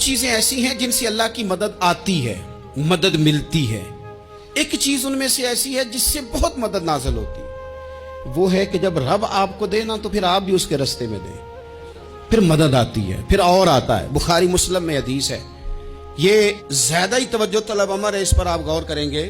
چیزیں ایسی ہیں جن سے اللہ کی مدد آتی ہے، مدد ملتی ہے۔ ایک چیز ان میں سے ایسی ہے جس سے بہت مدد نازل ہوتی ہے، وہ ہے کہ جب رب آپ کو دے نا تو پھر آپ بھی اس کے رستے میں دیں، پھر مدد آتی ہے، پھر اور آتا ہے۔ بخاری مسلم میں حدیث ہے، یہ زیادہ ہی توجہ طلب امر ہے، اس پر آپ غور کریں گے۔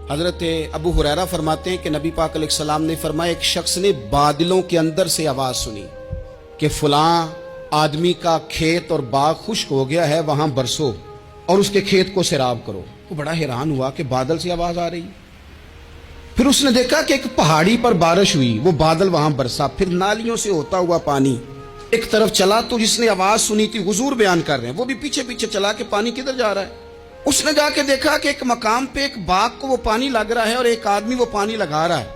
حضرت ابو ہریرہ فرماتے ہیں کہ نبی پاک علیہ السلام نے فرمایا ایک شخص نے بادلوں کے اندر سے آواز سنی کہ فلاں آدمی کا کھیت اور باغ خشک ہو گیا ہے، وہاں برسو اور اس کے کھیت کو سیراب کرو۔ وہ بڑا حیران ہوا کہ بادل سے آواز آ رہی۔ پھر اس نے دیکھا کہ ایک پہاڑی پر بارش ہوئی، وہ بادل وہاں برسا، پھر نالیوں سے ہوتا ہوا پانی ایک طرف چلا، تو جس نے آواز سنی تھی، حضور بیان کر رہے ہیں، وہ بھی پیچھے پیچھے چلا کہ پانی کدھر جا رہا ہے۔ اس نے جا کے دیکھا کہ ایک مقام پہ ایک باغ کو وہ پانی لگ رہا ہے اور ایک آدمی وہ پانی لگا رہا ہے۔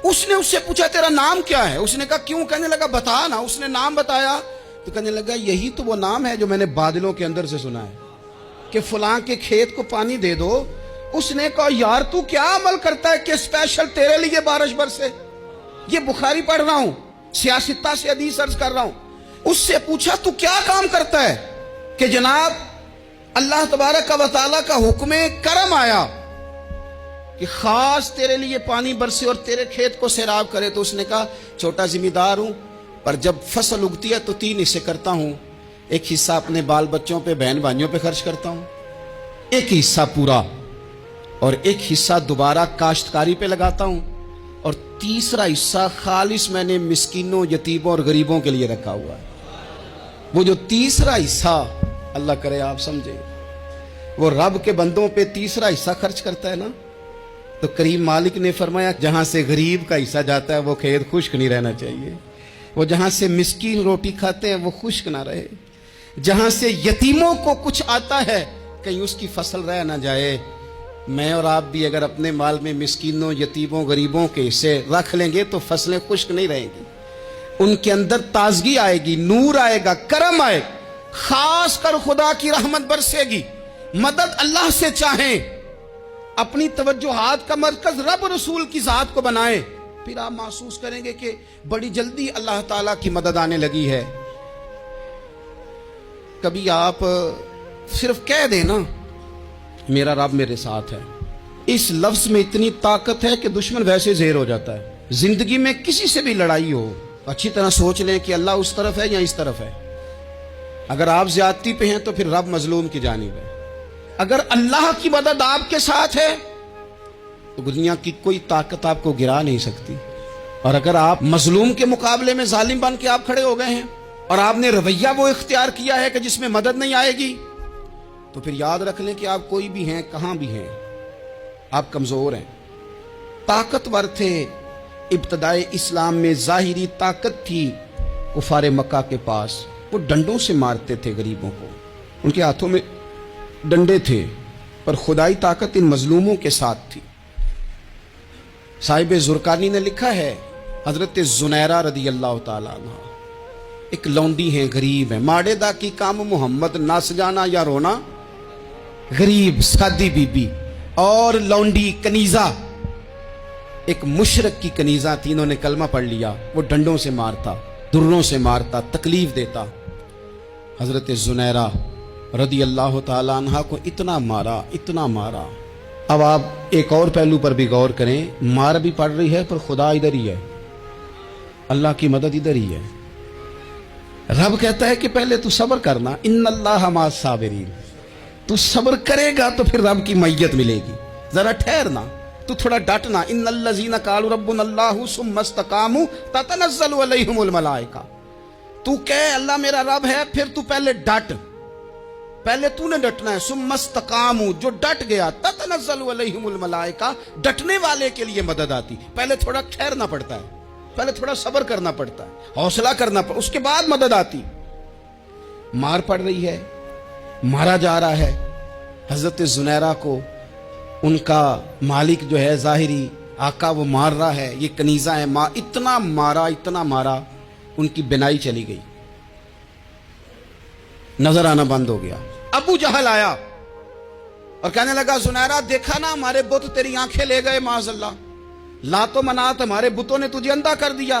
اس نے اس سے پوچھا تیرا نام کیا ہے؟ اس نے کہا کیوں؟ کہنے لگا بتا نا۔ اس نے نام بتایا تو کہنے لگا یہی تو وہ نام ہے جو میں نے بادلوں کے اندر سے سنا ہے کہ فلاں کے کھیت کو پانی دے دو۔ اس نے کہا یار تو کیا عمل کرتا ہے کہ اسپیشل تیرے لیے بارش برسے؟ یہ بخاری پڑھ رہا ہوں، سیاستہ سے حدیث عرض کر رہا ہوں۔ اس سے پوچھا تو کیا کام کرتا ہے کہ جناب اللہ تبارک و تعالیٰ کا حکم کرم آیا کہ خاص تیرے لیے پانی برسے اور تیرے کھیت کو سیراب کرے؟ تو اس نے کہا چھوٹا ذمہ دار ہوں، پر جب فصل اگتی ہے تو 3 حصے کرتا ہوں، ایک حصہ اپنے بال بچوں پہ، بہن بھائیوں پہ خرچ کرتا ہوں، ایک حصہ پورا، اور ایک حصہ دوبارہ کاشتکاری پہ لگاتا ہوں، اور تیسرا حصہ خالص میں نے مسکینوں، یتیموں اور غریبوں کے لیے رکھا ہوا ہے۔ وہ جو تیسرا حصہ، اللہ کرے آپ سمجھے، وہ رب کے بندوں پہ تیسرا حصہ خرچ کرتا ہے نا، تو کریم مالک نے فرمایا جہاں سے غریب کا حصہ جاتا ہے وہ کھیت خشک نہیں رہنا چاہیے، وہ جہاں سے مسکین روٹی کھاتے ہیں وہ خشک نہ رہے، جہاں سے یتیموں کو کچھ آتا ہے کہیں اس کی فصل رہ نہ جائے۔ میں اور آپ بھی اگر اپنے مال میں مسکینوں، یتیموں، غریبوں کے حصے رکھ لیں گے تو فصلیں خشک نہیں رہیں گی، ان کے اندر تازگی آئے گی، نور آئے گا، کرم آئے گا، خاص کر خدا کی رحمت برسے گی۔ مدد اللہ سے چاہیں، اپنی توجہات کا مرکز رب رسول کی ذات کو بنائیں، پھر آپ محسوس کریں گے کہ بڑی جلدی اللہ تعالیٰ کی مدد آنے لگی ہے۔ کبھی آپ صرف کہہ دیں نا میرا رب میرے ساتھ ہے، اس لفظ میں اتنی طاقت ہے کہ دشمن ویسے زہر ہو جاتا ہے۔ زندگی میں کسی سے بھی لڑائی ہو، اچھی طرح سوچ لیں کہ اللہ اس طرف ہے یا اس طرف ہے۔ اگر آپ زیادتی پہ ہیں تو پھر رب مظلوم کی جانب ہے۔ اگر اللہ کی مدد آپ کے ساتھ ہے تو دنیا کی کوئی طاقت آپ کو گرا نہیں سکتی، اور اگر آپ مظلوم کے مقابلے میں ظالم بن کے آپ کھڑے ہو گئے ہیں اور آپ نے رویہ وہ اختیار کیا ہے کہ جس میں مدد نہیں آئے گی، تو پھر یاد رکھ لیں کہ آپ کوئی بھی ہیں، کہاں بھی ہیں، آپ کمزور ہیں۔ طاقتور تھے ابتدائے اسلام میں، ظاہری طاقت تھی کفار مکہ کے پاس، وہ ڈنڈوں سے مارتے تھے غریبوں کو، ان کے ہاتھوں میں ڈنڈے تھے، پر خدائی طاقت ان مظلوموں کے ساتھ تھی۔ صاحب زرقانی نے لکھا ہے، حضرت زنیرہ رضی اللہ تعالیٰ عنہ ایک لونڈی ہیں، غریب ہیں، ماڑے دا کی کام محمد نس جانا یا رونا، غریب سادی بی بی اور لونڈی کنیزہ، ایک مشرک کی کنیزہ تھی، انہوں نے کلمہ پڑھ لیا، وہ ڈنڈوں سے مارتا، دروں سے مارتا، تکلیف دیتا۔ حضرت زنیرہ رضی اللہ تعالیٰ عنہ کو اتنا مارا، اتنا مارا۔ اب آپ ایک اور پہلو پر بھی غور کریں، مار بھی پڑ رہی ہے پر خدا ادھر ہی ہے، اللہ کی مدد ادھر ہی ہے۔ رب کہتا ہے کہ پہلے تو صبر کرنا، ان اللہ مع الصابرین، تو صبر کرے گا تو پھر رب کی معیت ملے گی، ذرا ٹھہرنا، تو تھوڑا ڈٹنا۔ ان الذین قالوا ربنا اللہ ثم استقاموا تتنزل علیہم الملائکہ، تو کہے اللہ میرا رب ہے، پھر تو پہلے ڈٹ، پہلے تو نے ڈٹنا ہے۔ ثم استقاموا، جو ڈٹ گیا، تتنزل علیہم الملائکہ، ڈٹنے والے کے لیے مدد آتی، پہلے تھوڑا ٹھہرنا پڑتا ہے، پہلے تھوڑا صبر کرنا پڑتا ہے، حوصلہ کرنا پڑتا ہے، اس کے بعد مدد آتی۔ مار پڑ رہی ہے، مارا جا رہا ہے حضرت زنیرہ کو، ان کا مالک جو ہے ظاہری آقا وہ مار رہا ہے، یہ کنیزہ ہے، اتنا مارا، اتنا مارا، ان کی بینائی چلی گئی، نظر آنا بند ہو گیا۔ ابو جہل آیا اور کہنے لگا زنیرہ دیکھا نا ہمارے بت تیری آنکھیں لے گئے، معاذ اللہ، لات و منات ہمارے بتوں نے تجھے اندھا کر دیا۔